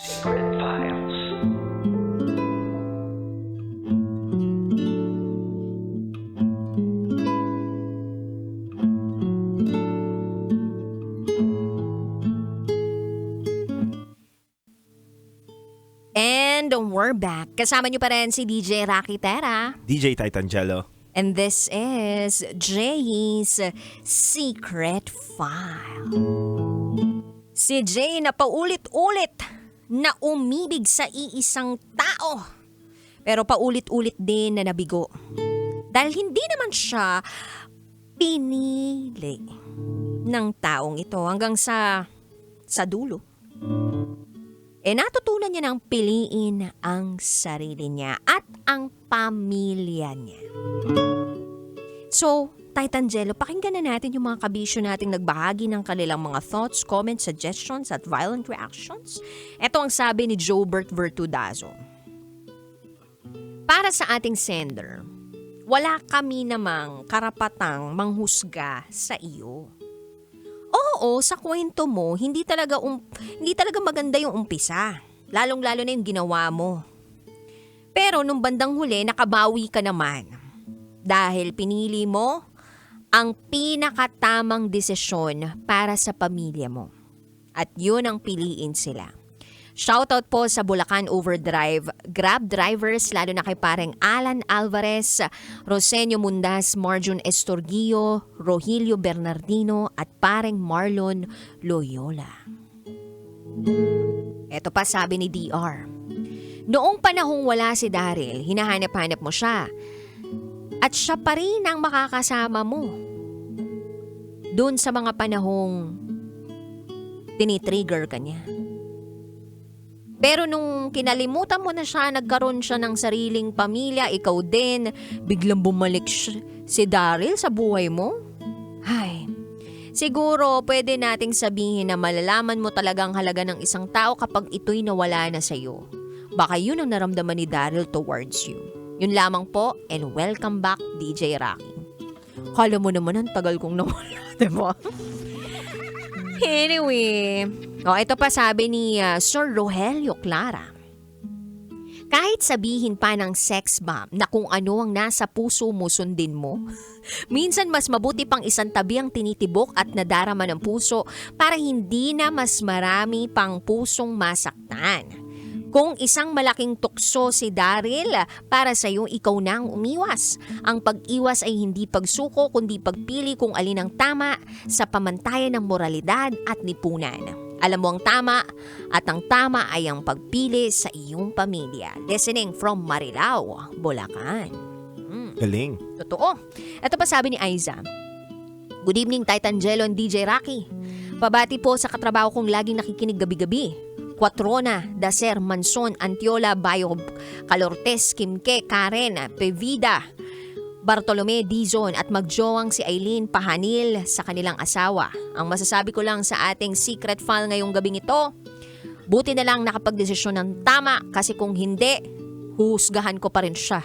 Secret Files. And we're back. Kasama niyo pa rin si DJ Rocky Terra. DJ Titangelo. And this is Jay's Secret File. Si Jay na paulit-ulit na umibig sa iisang tao. Pero paulit-ulit din na nabigo. Dahil hindi naman siya pinili ng taong ito hanggang sa dulo. Natutunan niya ng piliin ang sarili niya at ang pamilya niya. So, Titangelo, pakinggan na natin yung mga kabisyo nating nagbahagi ng kanilang mga thoughts, comments, suggestions at violent reactions. Ito ang sabi ni Jobert Vertudazo. Para sa ating sender, wala kami namang karapatang manghusga sa iyo. Oo, sa kwento mo, hindi talaga maganda yung umpisa. Lalong-lalo na yung ginawa mo. Pero nung bandang huli, nakabawi ka naman. Dahil pinili mo ang pinakatamang desisyon para sa pamilya mo. At yun ang piliin sila. Shoutout po sa Bulacan Overdrive, Grab drivers, lalo na kay pareng Alan Alvarez, Rosenio Mundas, Marjun Estorgillo, Rogelio Bernardino at pareng Marlon Loyola. Ito pa sabi ni DR. Noong panahong wala si Daryl, hinahanap-hanap mo siya. At siya pa rin ang makakasama mo. Doon sa mga panahong tinitrigger ka niya. Pero nung kinalimutan mo na siya, nagkaroon siya ng sariling pamilya, ikaw din, biglang bumalik si Daryl sa buhay mo? Ay, siguro pwede nating sabihin na malalaman mo talagang halaga ng isang tao kapag ito'y nawala na sa'yo. Baka yun ang naramdaman ni Daryl towards you. Yun lamang po, and welcome back, DJ Rocky. Kala mo naman ang tagal kong nawala, diba? Anyway, ito pa sabi ni Sir Rogelio Clara. Kahit sabihin pa ng sex bomb na kung ano ang nasa puso mo sundin mo, minsan mas mabuti pang isang tabi ang tinitibok at nadarama ng puso para hindi na mas marami pang pusong masaktan. Kung isang malaking tukso si Daryl, para sa iyo ikaw na ang umiwas. Ang pag-iwas ay hindi pagsuko kundi pagpili kung alin ang tama sa pamantayan ng moralidad at lipunan. Alam mo ang tama at ang tama ay ang pagpili sa iyong pamilya. Listening from Marilao, Bulacan. Galing. Totoo. Ito pa sabi ni Aiza. Good evening, Titangelo and DJ Rocky. Pabati po sa katrabaho kong laging nakikinig gabi-gabi. Quatrona, Dacer, Manson, Antiola, Bayo, Calortes, Kimke, Karen, Pevida, Bartolome, Dizon at magjowang si Aileen Pahanil sa kanilang asawa. Ang masasabi ko lang sa ating secret file ngayong gabing ito, buti na lang nakapagdesisyon ng tama kasi kung hindi, huhusgahan ko pa rin siya.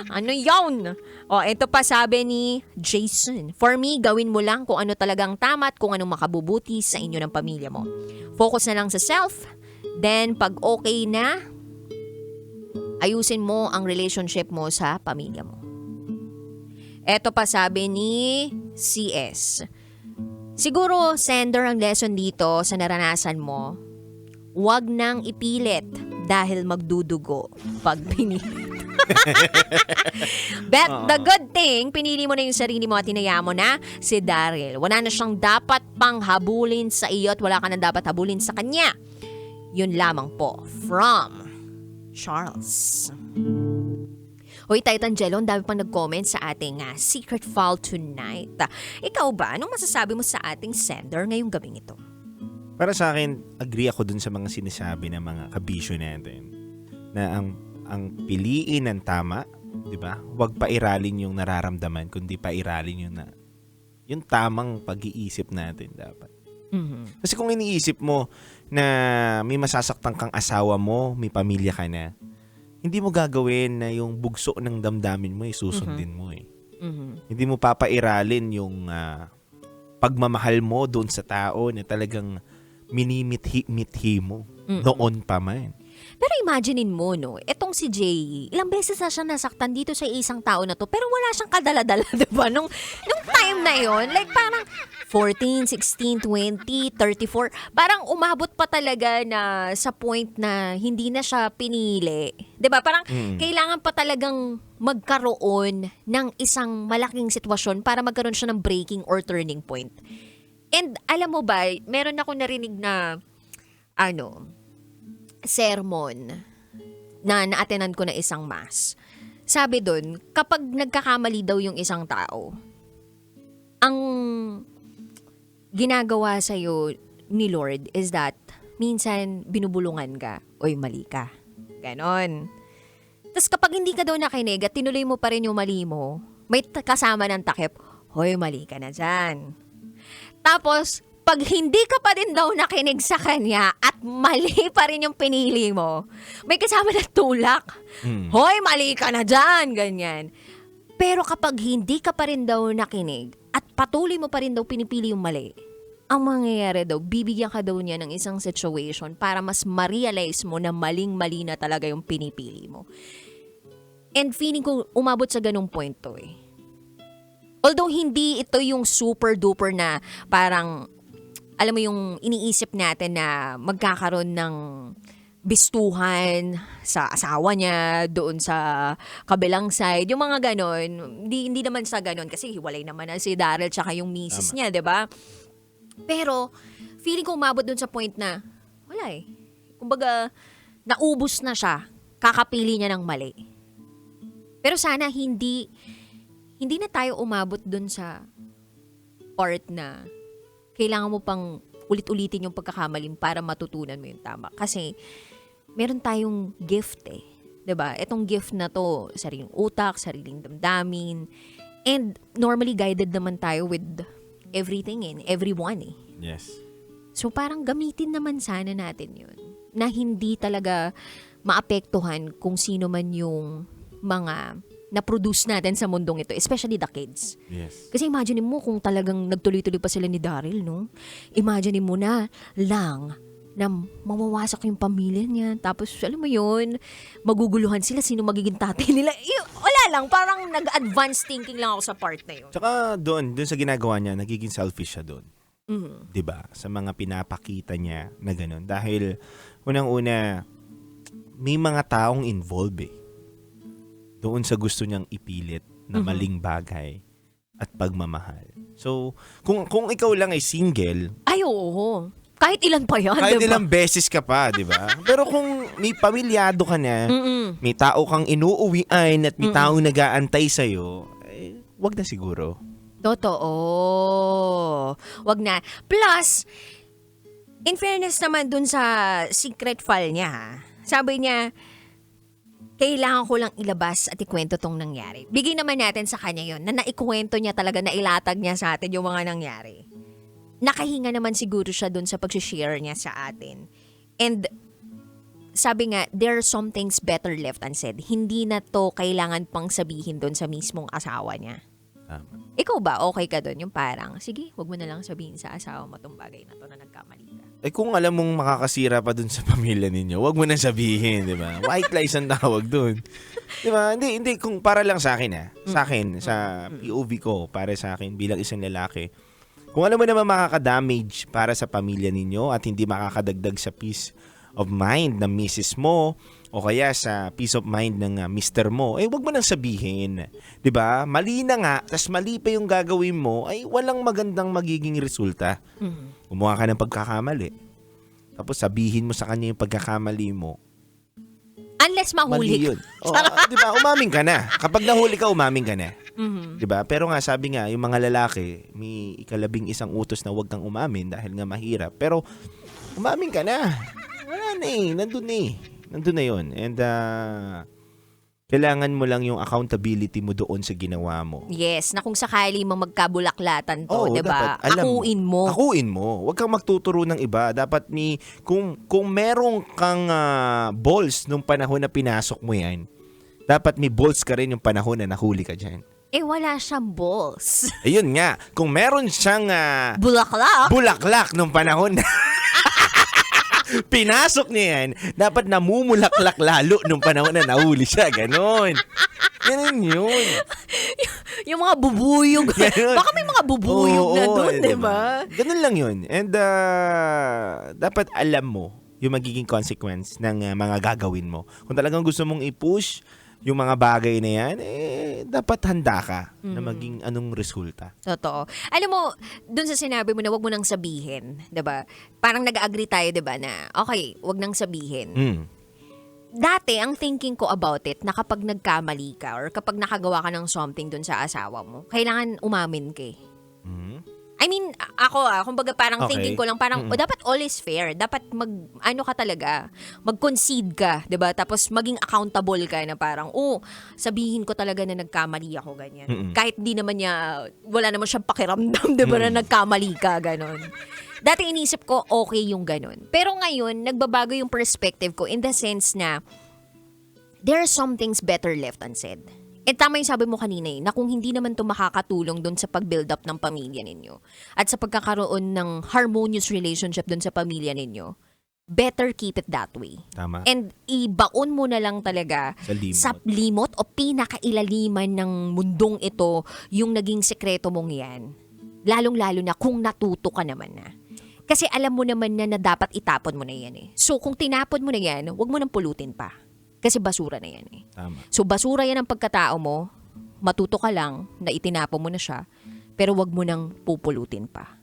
Ano yun? Ito pa sabi ni Jason. For me, gawin mo lang kung ano talagang tama at kung anong makabubuti sa inyo ng pamilya mo. Focus na lang sa self. Then, pag okay na, ayusin mo ang relationship mo sa pamilya mo. Ito pa sabi ni CS. Siguro, sender ang lesson dito sa naranasan mo. Huwag nang ipilit dahil magdudugo pag pinilit. But the good thing, pinili mo na yung sarili mo at tinaya mo na si Daryl. Wala na siyang dapat pang habulin sa iyo at wala ka na dapat habulin sa kanya. Yun lamang po. From Charles. Hoy, Titangelo, ang dami pang nag-comment sa ating secret file tonight. Ikaw ba, anong masasabi mo sa ating sender ngayong gabing ito? Para sa akin, agree ako dun sa mga sinasabi ng mga kabisyo natin. Na ang piliin ng tama, 'di ba? Huwag pairalin yung nararamdaman, kundi pairalin yung tamang pag-iisip natin dapat. Mm-hmm. Kasi kung iniisip mo na may masasaktan kang asawa mo, may pamilya ka na, hindi mo gagawin na yung bugso ng damdamin mo susundin mo eh. Mm-hmm. Hindi mo papairalin yung pagmamahal mo doon sa tao na talagang minimithi mo noon pa man. Pero imaginein mo, no, etong si Jay, ilang beses na siya nasaktan dito sa isang tao na to, pero wala siyang kadala-dala, diba? Nung time na yon, like parang 14, 16, 20, 34, parang umabot pa talaga na sa point na hindi na siya pinili. Diba? Parang kailangan pa talagang magkaroon ng isang malaking sitwasyon para magkaroon siya ng breaking or turning point. And alam mo ba, meron ako narinig na, sermon na na-attenan ko na isang mass. Sabi doon, kapag nagkakamali daw yung isang tao, ang ginagawa sa'yo ni Lord is that minsan binubulungan ka, oy mali ka. Ganon. Tapos kapag hindi ka daw nakinig at tinuloy mo pa rin yung mali mo, may kasama ng takip, hoy mali ka na dyan. Tapos, pag hindi ka pa rin daw nakinig sa kanya at mali pa rin yung pinili mo, may kasama na tulak. Hoy, mali ka na dyan, ganyan. Pero kapag hindi ka pa rin daw nakinig at patuloy mo pa rin daw pinipili yung mali, ang mangyayari daw, bibigyan ka daw niya ng isang situation para mas ma-realize mo na maling-mali na talaga yung pinipili mo. And feeling ko umabot sa ganung point to eh. Although hindi ito yung super-duper na parang alam mo yung iniisip natin na magkakaroon ng bistuhan sa asawa niya, doon sa kabilang side, yung mga ganon. Hindi naman sa ganon kasi hiwalay naman na si Daryl tsaka yung misis niya, di ba? Pero, feeling ko umabot doon sa point na, wala eh. Kumbaga, naubos na siya, kakapili niya ng mali. Pero sana hindi na tayo umabot doon sa part na kailangan mo pang ulit-ulitin yung pagkakamaling para matutunan mo yung tama. Kasi, meron tayong gift eh. 'Di ba? Itong gift na to, sariling utak, sariling damdamin. And normally guided naman tayo with everything and everyone eh. Yes. So parang gamitin naman sana natin yun. Na hindi talaga maapektuhan kung sino man yung mga na-produce natin sa mundong ito, especially the kids. Yes. Kasi imagine mo kung talagang nagtuloy-tuloy pa sila ni Daryl, no? Imagine mo na lang na mawawasak yung pamilya niya. Tapos, alam mo yun, maguguluhan sila sino magiging tatay nila. Wala lang, parang nag-advance thinking lang ako sa part na yun. Tsaka doon sa ginagawa niya, nagiging selfish siya doon. Mm. 'Di ba? Sa mga pinapakita niya na gano'n. Dahil, unang-una, may mga taong involved eh. Doon sa gusto niyang ipilit na maling bagay at pagmamahal. So, kung ikaw lang ay single, Ay, oo. Kahit ilan pa yan, kahit diba? ilang beses ka pa, di ba? Pero kung may pamilyado ka na, may tao kang inuuwian at may taong nag-aantay sa'yo, wag na siguro. Totoo. Wag na. Plus, in fairness naman dun sa secret file niya, ha? Sabi niya, kailangan ko lang ilabas at ikwento tong nangyari. Bigay naman natin sa kanya yon na naikwento niya talaga, na ilatag niya sa atin yung mga nangyari. Nakahinga naman siguro siya dun sa pag-share niya sa atin. And sabi nga, there are some things better left unsaid. Hindi na to kailangan pang sabihin dun sa mismong asawa niya. Tama. Ikaw ba, okay ka dun? Yung parang, sige, wag mo na lang sabihin sa asawa mo tong bagay na to na nagkamali ka. Kung alam mong makakasira pa dun sa pamilya ninyo, wag mo na sabihin, di ba? White lies ang tawag dun. Di ba? Hindi, kung para lang sa akin Sa akin, sa POV ko, para sa akin bilang isang lalaki, kung alam mo naman makaka-damage para sa pamilya ninyo at hindi makakadagdag sa peace of mind ng misis mo o kaya sa peace of mind ng mister mo, wag mo nang sabihin. 'Di ba? Mali na nga, tas mali pa yung gagawin mo, ay walang magandang magiging resulta. Gumawa ka ng pagkakamali. Tapos sabihin mo sa kanya yung pagkakamali mo. Unless mahuli Mali yun. Di ba? Umaming ka na. Kapag nahuli ka, umaming ka na. Di ba? Pero nga, sabi nga, yung mga lalaki, may ikalabing isang utos na huwag kang umamin dahil nga mahirap. Pero, umaming ka na. Wala na eh. Nandun na yun. And, kailangan mo lang yung accountability mo doon sa ginawa mo. Yes, na kung sakali mo magkabulaklatan to, Oo, 'di ba? dapat alam mo. Akuin mo. Akuin mo. Huwag kang magtuturo ng iba. Dapat kung merong kang balls nung panahon na pinasok mo yan, dapat may balls ka rin yung panahon na nahuli ka dyan. Wala siyang balls. Ayun nga, kung meron siyang Bulaklak. bulaklak nung panahon na Pinasok niya yan, dapat namumulaklak lalo nung panahon na nahuli siya. Ganon. Ganon yun. Yung mga bubuyog. Ganun. Baka may mga bubuyog na Oo, doon, eh, di ba? Ganun lang yun. And dapat alam mo yung magiging consequence ng mga gagawin mo. Kung talagang gusto mong i-push yung mga bagay na yan, dapat handa ka na maging anong resulta. Totoo. Alam mo, dun sa sinabi mo na wag mo nang sabihin, 'di ba? Parang nag-agree tayo, 'di ba, na okay, wag nang sabihin. Dati, ang thinking ko about it, na kapag nagkamali ka or kapag nakagawa ka ng something dun sa asawa mo, kailangan umamin ka. I mean, ako kumbaga parang Okay. thinking ko lang, parang dapat all is fair. Dapat mag-concede ka, 'di ba? Tapos maging accountable ka na parang, sabihin ko talaga na nagkamali ako, ganyan. Kahit di naman wala naman siyang pakiramdam, 'di ba, na nagkamali ka, ganon. Dati inisip ko, okay yung ganon. Pero ngayon, nagbabago yung perspective ko in the sense na there are some things better left unsaid. And tama yung sabi mo kanina na kung hindi naman ito makakatulong doon sa pag-build up ng pamilya ninyo at sa pagkakaroon ng harmonious relationship doon sa pamilya ninyo, better keep it that way. Tama. And ibaon mo na lang talaga Sa limot. limot o pinakailaliman ng mundong ito yung naging sekreto mong yan. Lalong-lalo na kung natuto ka naman na. Kasi alam mo naman na dapat itapon mo na yan eh. So kung tinapon mo na yan, huwag mo nang pulutin pa. Kasi basura na yan eh. Tama. So basura yan ang pagkatao mo, matuto ka lang na itinapon mo na siya, pero wag mo nang pupulutin pa.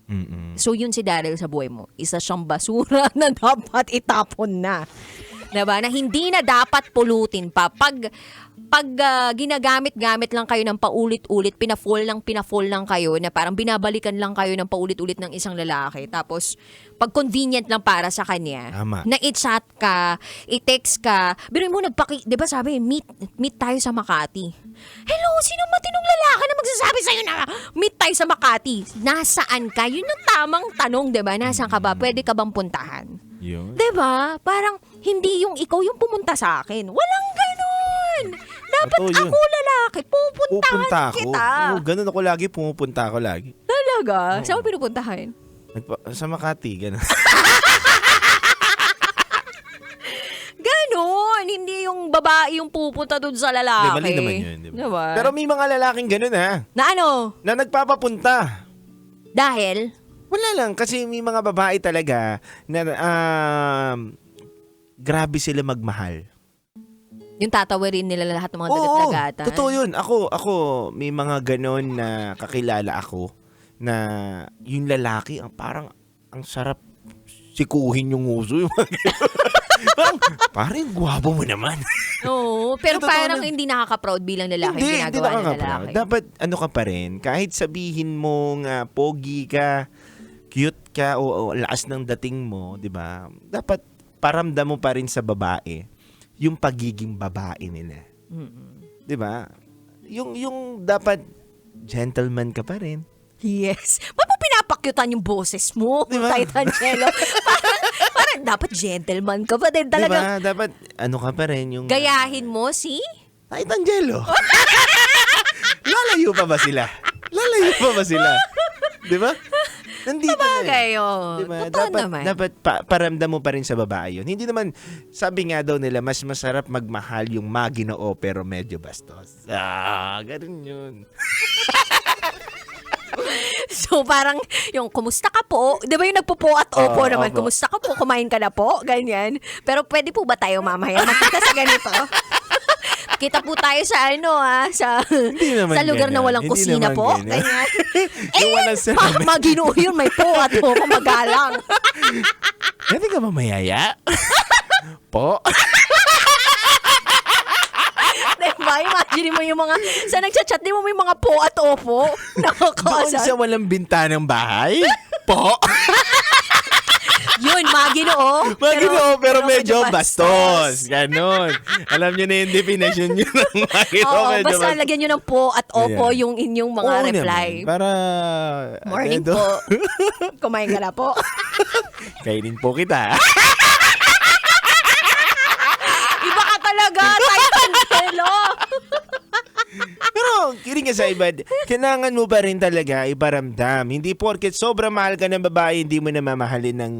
So yun si Daryl sa buhay mo. Isa siyang basura na dapat itapon na. Diba? Na hindi na dapat pulutin pa. Pag ginagamit-gamit lang kayo ng paulit-ulit, pinafall lang kayo, na parang binabalikan lang kayo ng paulit-ulit ng isang lalaki. Tapos, pag convenient lang para sa kanya, Tama. na i-chat ka, i-text ka, biruin mo, di ba sabi, meet tayo sa Makati. Hello, sino matinong lalaki na magsasabi sa'yo na meet tayo sa Makati? Nasaan ka? Yun ang tamang tanong, di ba? Nasaan ka ba? Pwede ka bang puntahan? Yun. Diba? Parang hindi yung ikaw yung pumunta sa akin. Walang ganun. Dapat Totoo yun. ako lalaki. Pupuntahan Pupunta ako. kita. Oo, ganun ako lagi. Pumupunta ako lagi. Talaga? Saan mo pinupuntahan? Sa Makati, ganun. Ganon. Hindi yung babae yung pupunta dun sa lalaki. Mali naman yun. Diba? Diba? Pero may mga lalaking ganun na ano? na nagpapapunta. Dahil? Wala lang. Kasi may mga babae talaga na grabe sila magmahal. Yung tatawarin nila lahat ng mga Oo, dagat-dagatan. totoo yun. Ako, may mga ganon na kakilala ako na yung lalaki, parang ang sarap sikuhin yung uso. Yung mga ganon. Parang gwapo mo naman. Oo, pero Totoo parang na. hindi nakaka-proud bilang lalaki yung Hindi ginagawa ng lalaki. nakaka-proud. Dapat ka pa rin, kahit sabihin mong pogi ka, cute ka, o lakas ng dating mo, di ba? Dapat paramdam mo pa rin sa babae yung pagiging babae nila. Di ba? Yung dapat gentleman ka pa rin. Yes. Ba't mo pinapakyutan yung boses mo? Diba? Kahit Angelo. parang dapat gentleman ka pa din. Di Talaga ba? Dapat ka pa rin yung... gayahin mo si... Kahit Angelo. Lalayo pa ba sila? Di ba? Nandito na. Kayo. Diba? Totoo naman. Dapat paramdam mo pa rin sa babae yun. Hindi naman, sabi nga daw nila, mas masarap magmahal yung maginoo pero medyo bastos. Ganun yun. So parang yung kumusta ka po? Di ba yung nagpo-po at opo naman? opo. Kumusta ka po? Kumain ka na po? Ganyan. Pero pwede po ba tayo mamaya magkita sa ganito? Kita po tayo sa Hindi naman sa lugar na ganyan. walang Hindi kusina naman po. ganyan. Ganyan. Yung walang ceramic. Maginoo yun, may po at opo, magalang. Pwede ka ba mayaya? Po? Diba? Imagine mo yung mga, sa nagchat-chat, di mo may mga po at opo. Doon Nakakasal. sa walang bintanang bahay? Po? Yun, maginoo. Maginoo pero medyo bastos. Ganon. Alam nyo na yung definition nyo ng maginoo. Oo, medyo basta bastos. lagyan nyo ng po at opo Ayan. yung inyong mga Oo reply. naman. Para... Morning atento. po. Kumain ka na po. Kainin po kita. Iba ka talaga, Type Angelo. Pero, kinig pagdating ka sa iba, kailangan mo ba rin talaga iparamdam. Hindi porket sobrang mahal ka ng babae, hindi mo na mamahalin ng,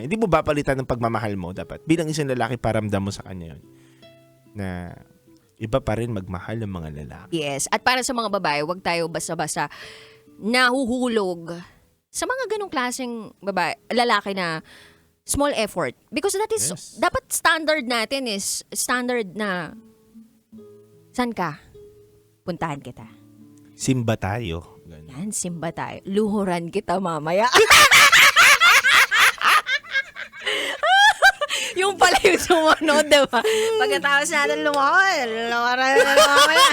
hindi mo papalitan ng pagmamahal mo. Dapat bilang isang lalaki, paramdam mo sa kanya yun. Na iba pa rin magmahal ng mga lalaki. Yes. At para sa mga babae, wag tayo basta-basta nahuhulog sa mga ganong klaseng babae, lalaki na small effort. Because that is, Yes. dapat standard natin is standard na, saan ka? Puntahan kita. Simba tayo. Ganun. Yan, simba tayo. Luhuran kita mamaya. Yung pala yung sumunod, diba? Pagkatapos natin luhuran kita mamaya.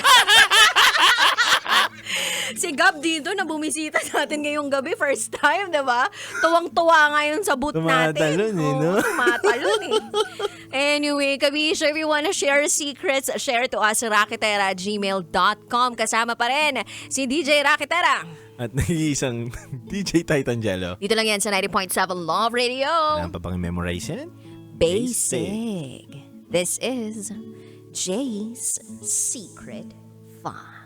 Si Gab dito na bumisita sa atin ngayong gabi, first time, diba? Tuwang-tuwa ngayon sa boot natin. Tumatalon eh, no? Tumatalon eh. Anyway, Kabisyo, if you wanna share secrets, share to us raketera@gmail.com. Kasama pa rin si DJ Raketera. At nag-iisang DJ Titan Jello. Dito lang yan sa 90.7 Love Radio. Wala pa bang memorize yan? Basic. This is Jay's Secret 5.